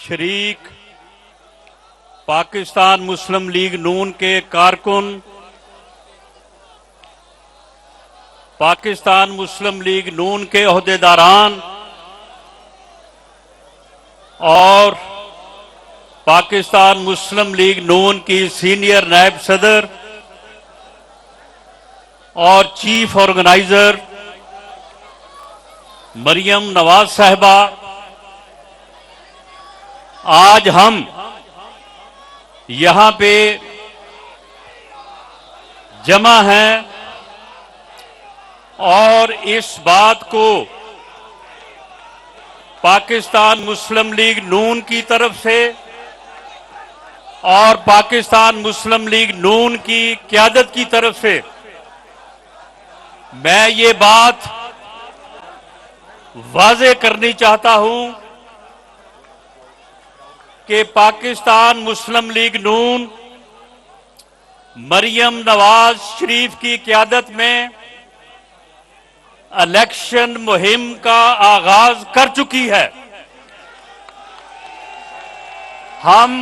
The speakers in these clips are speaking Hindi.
शरीक पाकिस्तान मुस्लिम लीग नून के कारकुन, पाकिस्तान मुस्लिम लीग नून के ओहदेदारान और पाकिस्तान मुस्लिम लीग नून की सीनियर नायब सदर और चीफ ऑर्गेनाइजर मरियम नवाज साहिबा, आज हम यहां पे जमा हैं और इस बात को पाकिस्तान मुस्लिम लीग नून की तरफ से और पाकिस्तान मुस्लिम लीग नून की क़यादत की तरफ से मैं ये बात वाज़े करनी चाहता हूं कि पाकिस्तान मुस्लिम लीग नून मरियम नवाज शरीफ की क़यादत में इलेक्शन मुहिम का आगाज कर चुकी है। हम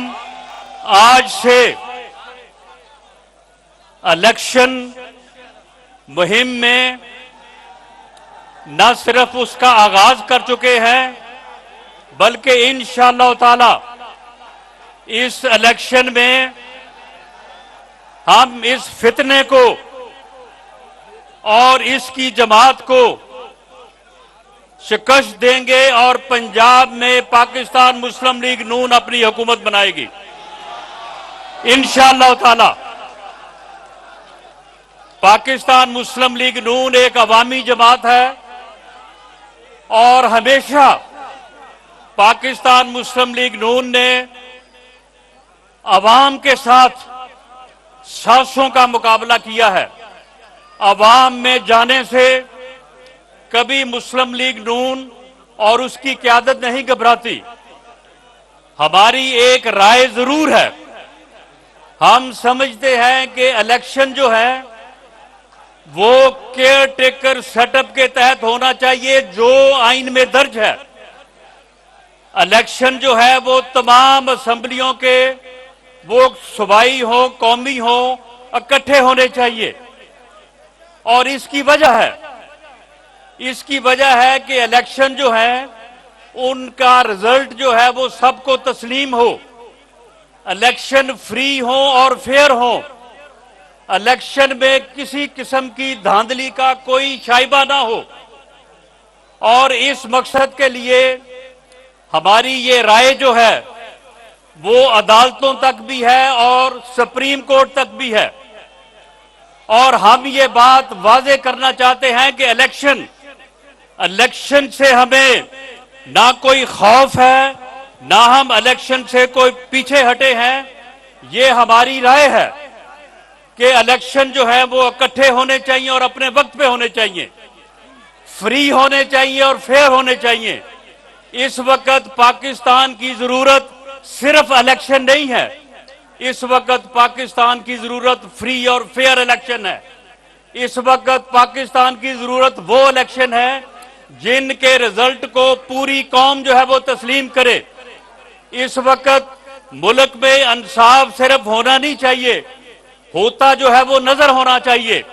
आज से इलेक्शन मुहिम में न सिर्फ उसका आगाज कर चुके हैं बल्कि इंशाअल्लाह ताला इस इलेक्शन में हम इस फितने को और इसकी जमात को शिकस्त देंगे और पंजाब में पाकिस्तान मुस्लिम लीग नून अपनी हुकूमत बनाएगी इंशाअल्लाह ताला। पाकिस्तान मुस्लिम लीग नून एक अवामी जमात है और हमेशा पाकिस्तान मुस्लिम लीग नून ने अवाम के साथ साजिशों का मुकाबला किया है। अवाम में जाने से कभी मुस्लिम लीग नून और उसकी क़यादत नहीं घबराती। हमारी एक राय जरूर है, हम समझते हैं कि इलेक्शन जो है वो केयर टेकर सेटअप के तहत होना चाहिए जो आइन में दर्ज है। इलेक्शन जो है वो तमाम असेंबलियों के, वो सूबाई हो कौमी हो, इकट्ठे होने चाहिए और इसकी वजह है कि इलेक्शन जो है उनका रिजल्ट जो है वो सबको तस्लीम हो, इलेक्शन फ्री हो और फेयर हो, इलेक्शन में किसी किस्म की धांधली का कोई शाइबा ना हो। और इस मकसद के लिए हमारी ये राय जो है वो अदालतों तक भी है और सुप्रीम कोर्ट तक भी है और हम ये बात वाज़े करना चाहते हैं कि इलेक्शन से हमें ना कोई खौफ है, ना हम इलेक्शन से कोई पीछे हटे हैं। ये हमारी राय है कि इलेक्शन जो है वो इकट्ठे होने चाहिए और अपने वक्त पे होने चाहिए, फ्री होने चाहिए और फेयर होने चाहिए। इस वक्त पाकिस्तान की जरूरत सिर्फ इलेक्शन नहीं है, इस वक्त पाकिस्तान की जरूरत फ्री और फेयर इलेक्शन है। इस वक्त पाकिस्तान की जरूरत वो इलेक्शन है जिनके रिजल्ट को पूरी कौम जो है वो तस्लीम करे। इस वक्त मुल्क में इंसाफ सिर्फ होना नहीं चाहिए, होता जो है वो नजर होना चाहिए,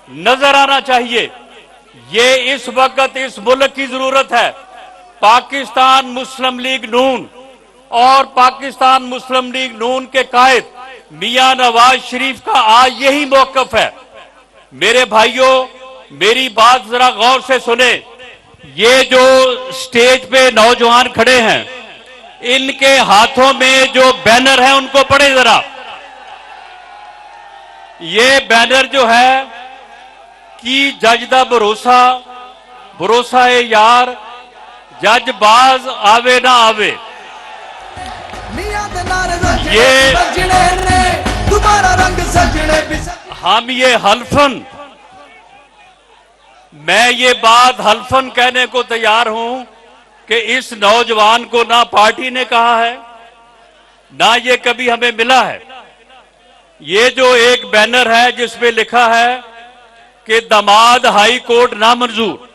नजर आना चाहिए। ये इस वक्त इस मुल्क की जरूरत है। पाकिस्तान मुस्लिम लीग नून और पाकिस्तान मुस्लिम लीग नून के कायद मियां नवाज शरीफ का आज यही मौकफ है। मेरे भाइयों, मेरी बात जरा गौर से सुने। ये जो स्टेज पे नौजवान खड़े हैं, इनके हाथों में जो बैनर है उनको पढ़े जरा। ये बैनर जो है कि जज दा भरोसा, भरोसा है यार, जज बाज आवे ना आवे। ये हम ये हल्फन, मैं ये बात हल्फन कहने को तैयार हूं कि इस नौजवान को ना पार्टी ने कहा है ना ये कभी हमें मिला है। ये जो एक बैनर है जिसमें लिखा है कि दामाद हाई कोर्ट नामंजूर,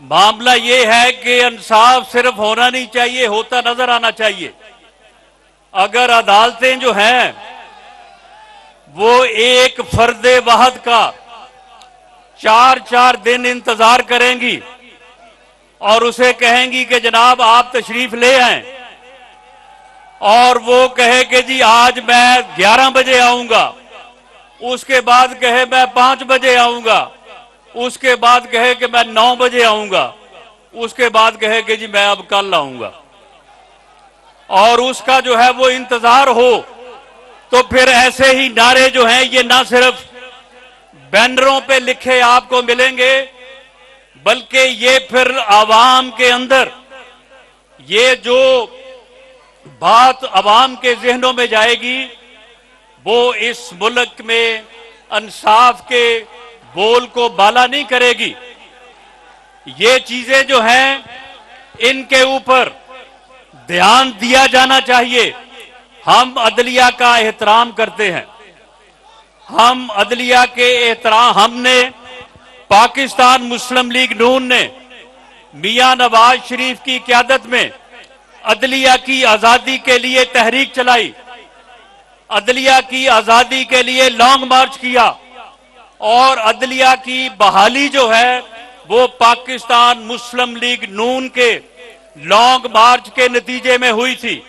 मामला ये है कि इंसाफ सिर्फ होना नहीं चाहिए, होता नजर आना चाहिए। अगर अदालतें जो हैं वो एक फर्दे वाहद का 4-4 दिन इंतजार करेंगी और उसे कहेंगी कि जनाब आप तशरीफ ले आए, और वो कहे कि जी आज मैं 11 बजे आऊंगा, उसके बाद कहे मैं 5 बजे आऊंगा, उसके बाद कहे कि मैं 9 बजे आऊंगा, उसके बाद कहे कि जी मैं अब कल आऊंगा, और उसका जो है वो इंतजार हो, तो फिर ऐसे ही नारे जो हैं ये ना सिर्फ बैनरों पे लिखे आपको मिलेंगे, बल्कि ये फिर आवाम के अंदर ये जो बात आवाम के जहनों में जाएगी वो इस मुल्क में इंसाफ के बोल को बाला नहीं करेगी। ये चीजें जो हैं इनके ऊपर ध्यान दिया जाना चाहिए। हम अदलिया का एहतराम करते हैं, हम अदलिया के एहतराम, हमने पाकिस्तान मुस्लिम लीग नून ने मियां नवाज शरीफ की क़यादत में अदलिया की आजादी के लिए तहरीक चलाई, अदलिया की आजादी के लिए लॉन्ग मार्च किया, और अदलिया की बहाली जो है वो पाकिस्तान मुस्लिम लीग नून के लॉन्ग मार्च के नतीजे में हुई थी।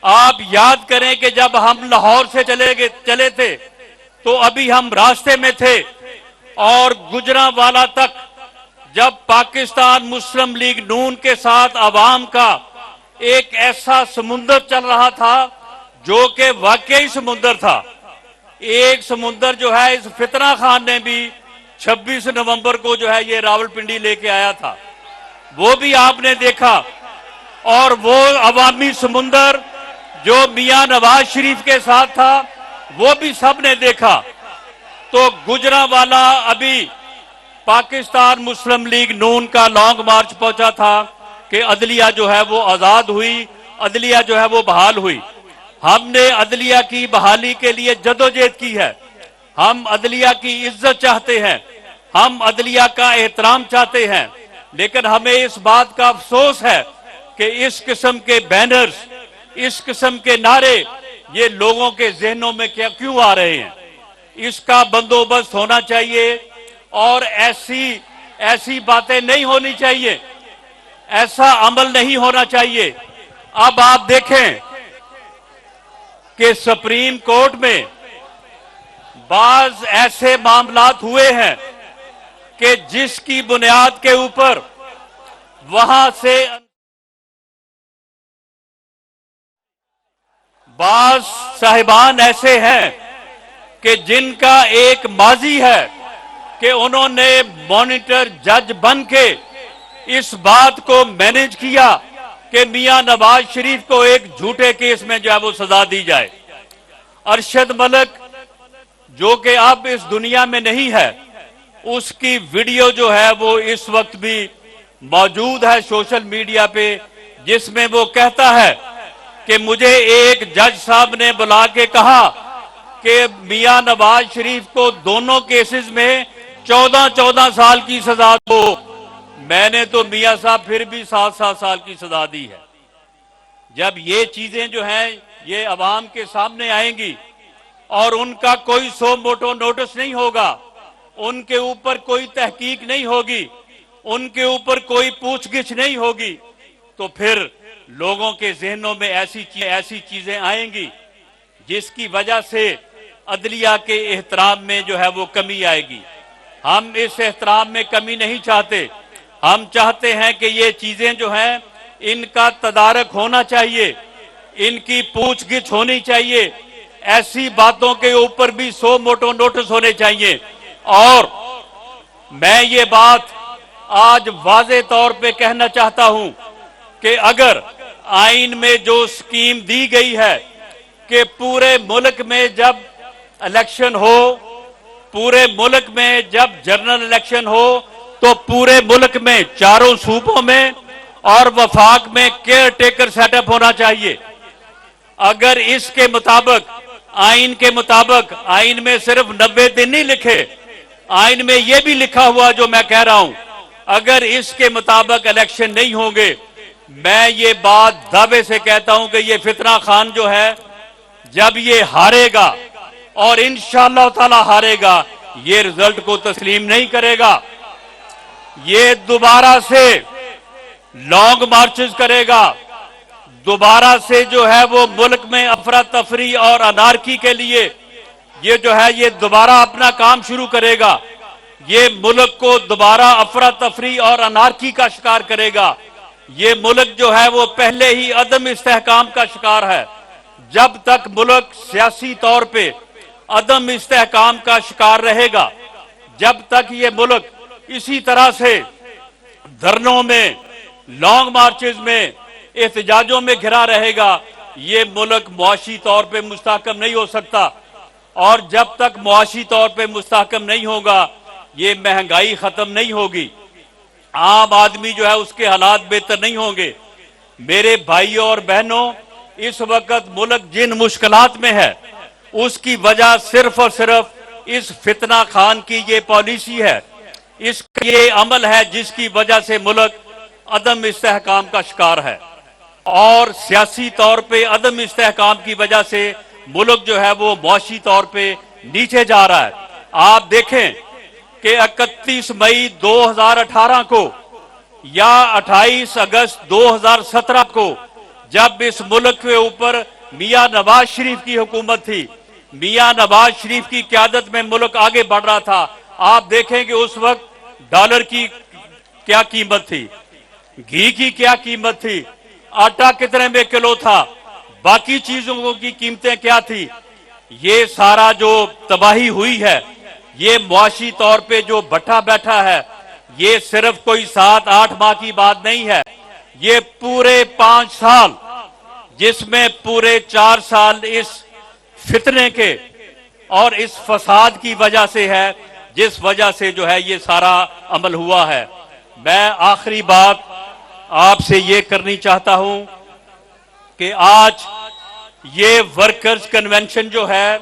आप याद करें कि जब हम लाहौर से चले थे तो अभी हम रास्ते में थे, और गुजरांवाला तक जब पाकिस्तान मुस्लिम लीग नून के साथ अवाम का एक ऐसा समुंदर चल रहा था जो कि वाकई समुंदर था। एक समुंदर जो है इस फितना खान ने भी 26 नवंबर को जो है ये रावलपिंडी लेके आया था, वो भी आपने देखा, और वो अवामी समुंदर जो मियां नवाज शरीफ के साथ था वो भी सबने देखा। तो गुजरांवाला अभी पाकिस्तान मुस्लिम लीग नून का लॉन्ग मार्च पहुंचा था कि अदलिया जो है वो आजाद हुई, अदलिया जो है वो बहाल हुई। हमने अदलिया की बहाली के लिए जदोजहद की है, हम अदलिया की इज्जत चाहते हैं, हम अदलिया का एहतराम चाहते हैं, लेकिन हमें इस बात का अफसोस है कि इस किस्म के बैनर्स, इस किस्म के नारे ये लोगों के जहनों में क्यों आ रहे हैं। इसका बंदोबस्त होना चाहिए और ऐसी बातें नहीं होनी चाहिए, ऐसा अमल नहीं होना चाहिए। अब आप देखें कि सुप्रीम कोर्ट में बाज ऐसे मामलात हुए हैं कि जिसकी बुनियाद के ऊपर वहां से बाज साहिबान ऐसे हैं कि जिनका एक माजी है कि उन्होंने मॉनिटर जज बन के इस बात को मैनेज किया कि मियां नवाज शरीफ को एक झूठे केस में जो है वो सजा दी जाए। अरशद मलिक जो कि अब इस दुनिया में नहीं है, उसकी वीडियो जो है वो इस वक्त भी मौजूद है सोशल मीडिया पे, जिसमें वो कहता है कि मुझे एक जज साहब ने बुला के कहा कि मियां नवाज शरीफ को दोनों केसेस में 14-14 साल की सजा दो। मैंने तो मियां साहब फिर भी 7-7 साल की सजा दी है। जब ये चीजें जो हैं ये अवाम के सामने आएंगी और उनका कोई सो मोटो नोटिस नहीं होगा, उनके ऊपर कोई तहकीक नहीं होगी, उनके ऊपर कोई पूछगिछ नहीं होगी, तो फिर लोगों के जहनों में ऐसी चीजें आएंगी जिसकी वजह से अदलिया के एहतराम में जो है वो कमी आएगी। हम इस एहतराम में कमी नहीं चाहते, हम चाहते हैं कि ये चीजें जो हैं इनका तदारक होना चाहिए, इनकी पूछगिछ होनी चाहिए, ऐसी बातों के ऊपर भी सो मोटो नोटिस होने चाहिए। और मैं ये बात आज वाज़े तौर पे कहना चाहता हूं कि अगर आइन में जो स्कीम दी गई है कि पूरे मुल्क में जब इलेक्शन हो, पूरे मुल्क में जब जनरल इलेक्शन हो, तो पूरे मुल्क में चारों सूबों में और वफाक में केयर टेकर सेटअप होना चाहिए। अगर इसके मुताबिक, आइन के मुताबिक, आइन में सिर्फ 90 दिन नहीं लिखे, आइन में यह भी लिखा हुआ जो मैं कह रहा हूं अगर इसके मुताबिक इलेक्शन नहीं होंगे, मैं ये बात दावे से कहता हूं कि ये फितना खान जो है, जब ये हारेगा और इंशाअल्लाह ताला हारेगा, ये रिजल्ट को तस्लीम नहीं करेगा। ये दोबारा से लॉन्ग मार्चेस करेगा, दोबारा से जो है वो मुल्क में अफरा तफरी और अनारकी के लिए ये जो है ये दोबारा अपना काम शुरू करेगा। ये मुल्क को दोबारा अफरा तफरी और अनारकी का शिकार करेगा। ये मुल्क जो है वो पहले ही अदम इस्तेहकाम का शिकार है। जब तक मुल्क सियासी तौर पे अदम इस्तेहकाम का शिकार रहेगा, जब तक ये मुल्क इसी तरह से धरनों में, लॉन्ग मार्चेस में, एहतजाजों में घिरा रहेगा, ये मुल्क मुआशी तौर पे मुस्तहकम नहीं हो सकता। और जब तक मुआशी तौर पे मुस्तहकम नहीं होगा, ये महंगाई खत्म नहीं होगी, आम आदमी जो है उसके हालात बेहतर नहीं होंगे। मेरे भाइयों और बहनों, इस वक्त मुल्क जिन मुश्किलात में है, उसकी वजह सिर्फ और सिर्फ इस फितना खान की ये पॉलिसी है, इसका ये अमल है जिसकी वजह से मुल्क अदम इस्तेहकाम का शिकार है। और सियासी तौर पे अदम इस्तेहकाम की वजह से मुल्क जो है वो मुआशी तौर पे नीचे जा रहा है। आप देखें कि 31 मई 2018 को या 28 अगस्त 2017 को, जब इस मुल्क के ऊपर मियां नवाज शरीफ की हुकूमत थी, मियां नवाज शरीफ की क़यादत में मुल्क आगे बढ़ रहा था, आप देखें कि उस वक्त डॉलर की क्या कीमत थी, घी की क्या कीमत थी, आटा कितने में किलो था, बाकी चीजों की कीमतें क्या थी। ये सारा जो तबाही हुई है, ये मुआशी तौर पे जो भट्टा बैठा है, ये सिर्फ कोई 7-8 माह की बात नहीं है, ये पूरे 5 साल, जिसमें पूरे 4 साल इस फितने के और इस फसाद की वजह से है, जिस वजह से जो है ये सारा अमल हुआ है। मैं आखिरी बात आपसे ये करनी चाहता हूं कि आज ये वर्कर्स कन्वेंशन जो है,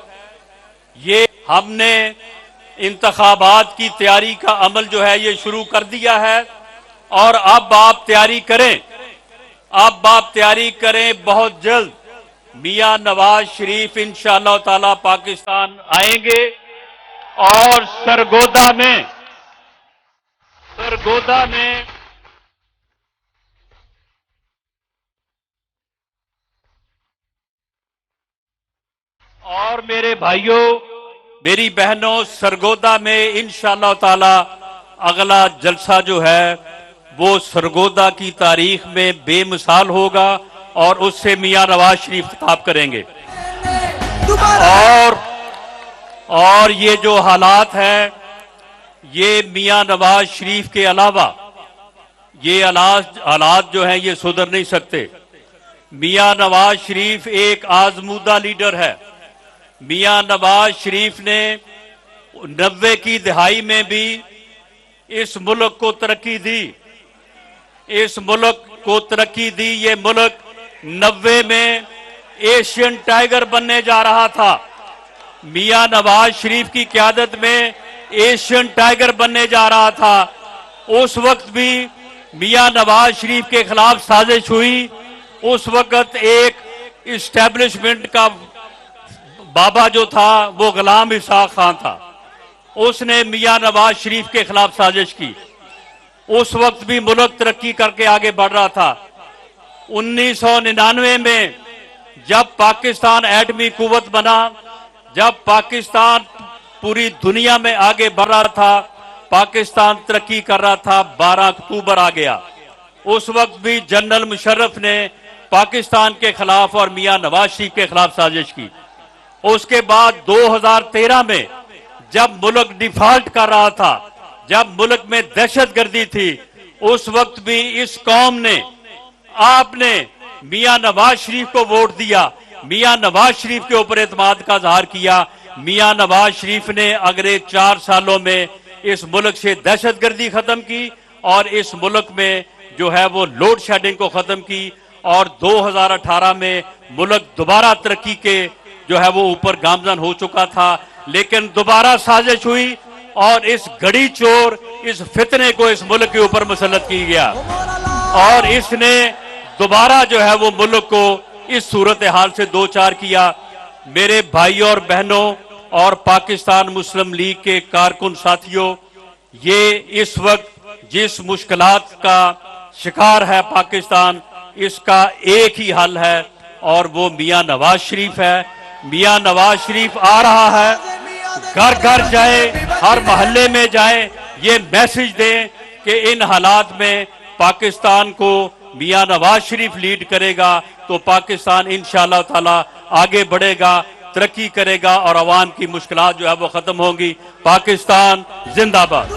ये हमने इंतखाबात की तैयारी का अमल जो है ये शुरू कर दिया है। और अब आप तैयारी करें, अब आप तैयारी करें, बहुत जल्द मियां नवाज शरीफ इंशाअल्लाह ताला पाकिस्तान आएंगे और सरगोदा में और मेरे भाइयों, मेरी बहनों, सरगोदा में इंशाअल्लाह ताला अगला जलसा जो है वो सरगोदा की तारीख में बेमिसाल होगा और उससे मियां नवाज शरीफ खिताब करेंगे। और ये जो हालात है, ये मियां नवाज शरीफ के अलावा ये हालात जो हैं ये सुधर नहीं सकते। मियां नवाज शरीफ एक आजमूदा लीडर है। मियां नवाज शरीफ ने 90 की दहाई में भी इस मुल्क को तरक्की दी, इस मुल्क को तरक्की दी। ये मुल्क 90 में एशियन टाइगर बनने जा रहा था। मियां नवाज शरीफ की क़यादत में एशियन टाइगर बनने जा रहा था। उस वक्त भी मियां नवाज शरीफ के खिलाफ साजिश हुई। उस वक्त एक इस्टेब्लिशमेंट का बाबा जो था वो गुलाम इसहाक खान था, उसने मियां नवाज शरीफ के खिलाफ साजिश की। उस वक्त भी मुल्क तरक्की करके आगे बढ़ रहा था। 1999 में जब पाकिस्तान एटमी कुव्वत बना, जब पाकिस्तान पूरी दुनिया में आगे बढ़ रहा था, पाकिस्तान तरक्की कर रहा था, 12 अक्टूबर आ गया। उस वक्त भी जनरल मुशर्रफ ने पाकिस्तान के खिलाफ और मियां नवाज शरीफ के खिलाफ साजिश की। उसके बाद 2013 में जब मुल्क डिफॉल्ट कर रहा था, जब मुल्क में दहशतगर्दी थी, उस वक्त भी इस कौम ने, आपने मियां नवाज शरीफ को वोट दिया, मियां नवाज शरीफ के ऊपर एतमाद का इजहार किया। मियां नवाज शरीफ ने अगले 4 सालों में इस मुल्क से दहशतगर्दी खत्म की और इस मुल्क में जो है वो लोड शेडिंग को खत्म की और 2018 में मुल्क दोबारा तरक्की के जो है वो ऊपर गामजन हो चुका था। लेकिन दोबारा साजिश हुई और इस घड़ी चोर, इस फितने को इस मुल्क के ऊपर मुसल्लत किया गया और इसने दोबारा जो है वो मुल्क को इस सूरत हाल से दो चार किया। मेरे भाइयों और बहनों और पाकिस्तान मुस्लिम लीग के कारकुन साथियों, ये इस वक्त जिस मुश्किलात का शिकार है पाकिस्तान, इसका एक ही हल है और वो मियां नवाज शरीफ है। मियां नवाज शरीफ आ रहा है, घर घर जाए, हर मोहल्ले में जाए, ये मैसेज दें कि इन हालात में पाकिस्तान को मियां नवाज शरीफ लीड करेगा तो पाकिस्तान इंशाअल्लाह ताला आगे बढ़ेगा, तरक्की करेगा और अवाम की मुश्किलात जो है वो खत्म होंगी। पाकिस्तान जिंदाबाद।